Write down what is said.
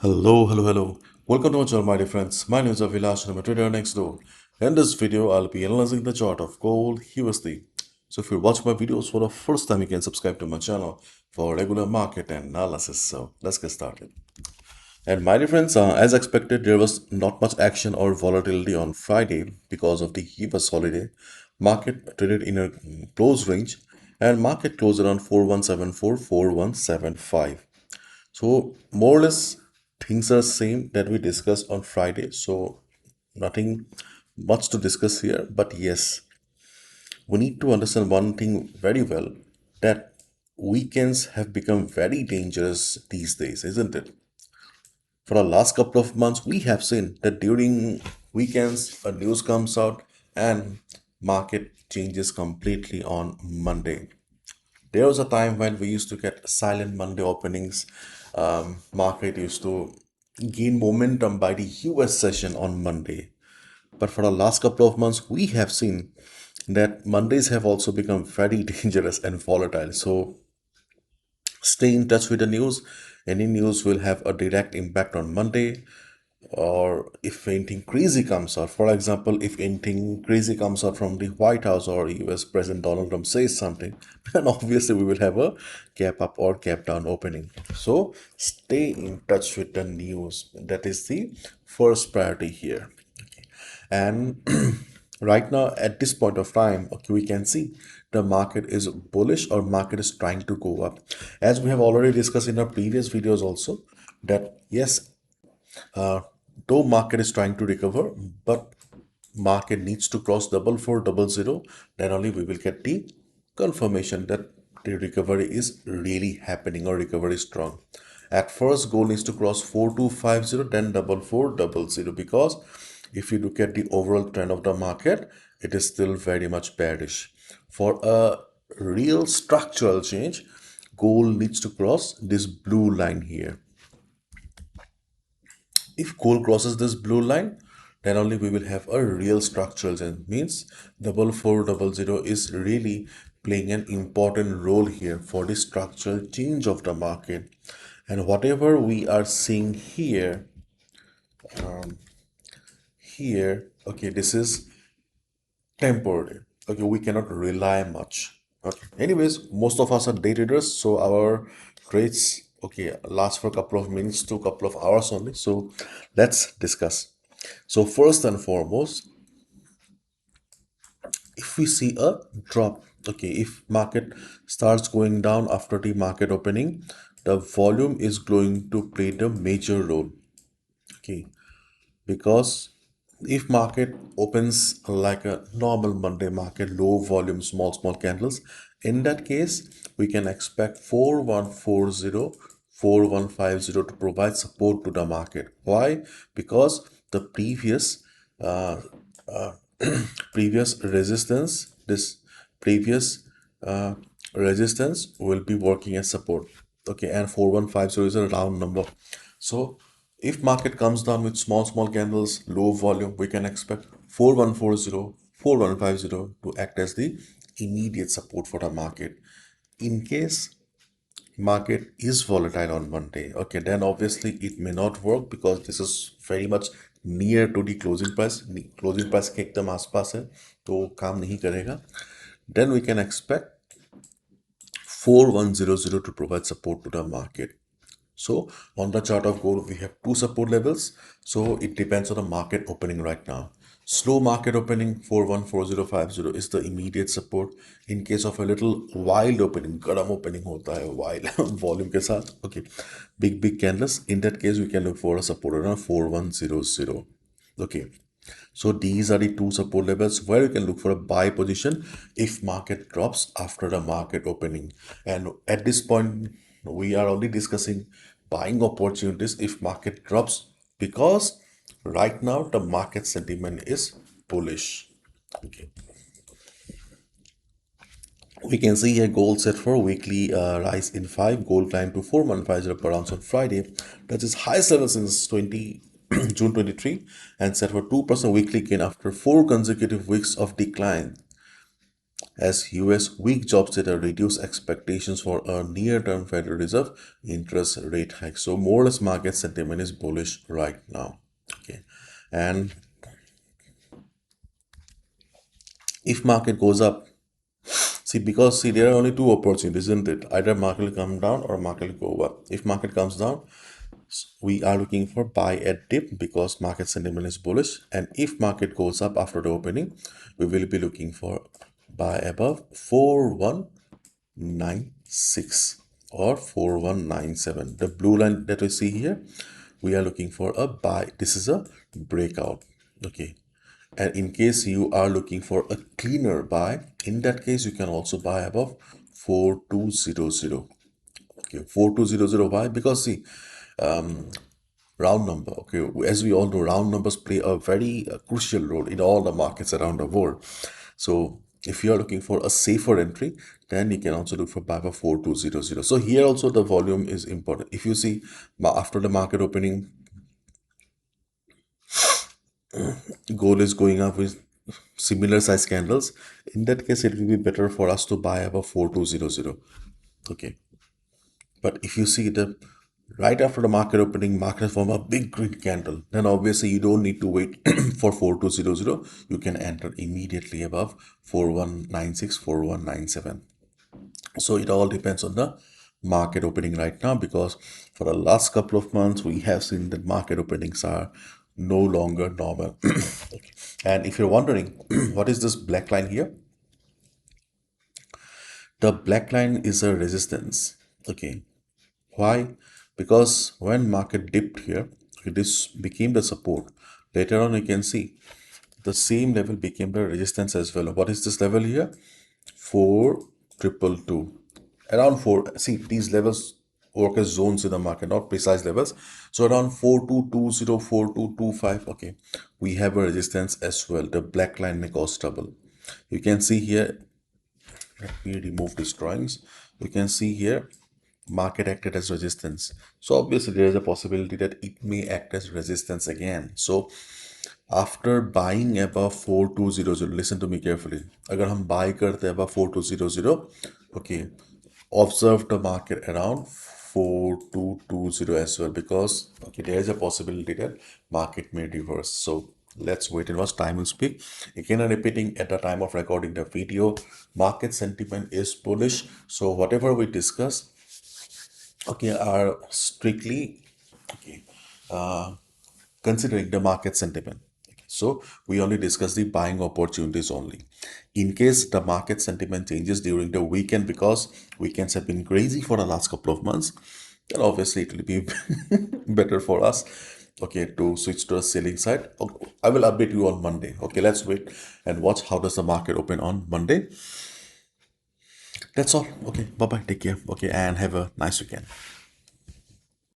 Hello. Welcome to my channel, my dear friends. My name is ABHILASH and I'm a trader next door. In this video, I'll be analyzing the chart of gold USD. So if you're watching my videos for the first time, you can subscribe to my channel for regular market analysis. So let's get started. And my dear friends, as expected, there was not much action or volatility on Friday because of the US holiday. Market traded in a close range and market closed around 4174, 4175. So more or less things are same that we discussed on Friday. So nothing much to discuss here. But yes, we need to understand one thing very well, that weekends have become very dangerous these days, isn't it? For the last couple of months, we have seen that during weekends, a news comes out and market changes completely on Monday. There was a time when we used to get silent Monday openings. Market used to gain momentum by the US session on Monday. But for the last couple of months, we have seen that Mondays have also become very dangerous and volatile. So stay in touch with the news. Any news will have a direct impact on Monday. Or if anything crazy comes out, for example, if anything crazy comes out from the White House or US President Donald Trump says something, then obviously we will have a gap up or gap down opening. So stay in touch with the news. That is the first priority here. And right now, at this point of time, okay, we can see the market is bullish or market is trying to go up. As we have already discussed in our previous videos also, that yes, uh, though market is trying to recover, but market needs to cross 4400, then only we will get the confirmation that the recovery is really happening or recovery is strong. At first, goal needs to cross 4250, then 4400, because if you look at the overall trend of the market, it is still very much bearish. For a real structural change, gold needs to cross this blue line here. If gold crosses this blue line, then only we will have a real structural change. Means 4400 is really playing an important role here for the structural change of the market. And whatever we are seeing here, okay, this is temporary. Okay, we cannot rely much. Okay. Anyways, most of us are day traders, so our trades last for a couple of minutes to a couple of hours only. So let's discuss. So first and foremost, if we see a drop, okay, if market starts going down after the market opening, the volume is going to play the major role. Okay, because if market opens like a normal Monday market, low volume, small candles, in that case we can expect 4140, 4150 to provide support to the market. Why? Because the previous resistance, this previous uh, resistance will be working as support. Okay, and 4150 is a round number. So if market comes down with small candles, low volume, we can expect 4140, 4150 to act as the immediate support for the market. In case market is volatile on Monday, okay, then obviously it may not work because this is very much near to the closing price. Closing price के एकदम आसपास है तो काम नहीं करेगा. Then we can expect 4100 to provide support to the market. So on the chart of gold, we have two support levels. So it depends on the market opening right now. Slow market opening 414050 is the immediate support. In case of a little wild opening, garam opening hota hai, wild volume ke saath, okay, big candles. In that case, we can look for a support around 4100. Okay. So these are the two support levels where you can look for a buy position if market drops after the market opening. And at this point, we are only discussing buying opportunities if market drops, because right now the market sentiment is bullish. Okay. We can see here gold set for weekly rise in 5. Gold climbed to 4150 per ounce on Friday. That is highest level since June 23, and set for 2% weekly gain after 4 consecutive weeks of decline. as US weak jobs data reduce expectations for a near-term Federal Reserve interest rate hike. So more or less market sentiment is bullish right now. Okay, and if market goes up, see there are only two opportunities, isn't it? Either market will come down or market will go up. If market comes down, we are looking for buy at dip because market sentiment is bullish, and if market goes up after the opening, we will be looking for buy above 4196 or 4197. The blue line that we see here, we are looking for a buy. This is a breakout. Okay, and in case you are looking for a cleaner buy, in that case you can also buy above 4200. Okay, 4200. Why? Because see, round number, okay, as we all know, round numbers play a very crucial role in all the markets around the world. So if you are looking for a safer entry, then you can also look for buy for 4200. So here also the volume is important. If you see after the market opening, gold is going up with similar size candles, in that case it will be better for us to buy above 4200. Okay, but if you see the right after the market opening, market form a big green candle, then obviously you don't need to wait for 4200. You can enter immediately above 4196, 4197. So it all depends on the market opening right now, because for the last couple of months we have seen that market openings are no longer normal. Okay. And if you're wondering what is this black line here, the black line is a resistance. Okay, why? Because when market dipped here, this became the support. Later on, you can see the same level became the resistance as well. What is this level here? 4222. Around 4. See, these levels work as zones in the market, not precise levels. So around 4220, 4225. Okay, we have a resistance as well. The black line may cause trouble. You can see here, let me remove these drawings. You can see here market acted as resistance, so obviously there is a possibility that it may act as resistance again. So after buying above 4200, listen to me carefully, agar hum buy karte above 4200, okay, observe the market around 4220 as well, because okay, there is a possibility that market may reverse. So let's wait and watch. Time will speak. Again, I'm repeating, at the time of recording the video, market sentiment is bullish. So whatever we discuss, okay, are strictly okay, considering the market sentiment. Okay, so we only discuss the buying opportunities only. In case the market sentiment changes during the weekend, because weekends have been crazy for the last couple of months, then obviously it will be better for us, okay, to switch to a selling side. Okay, I will update you on Monday. Okay, let's wait and watch how does the market open on Monday. That's all. Okay, bye bye, take care. Okay, and have a nice weekend.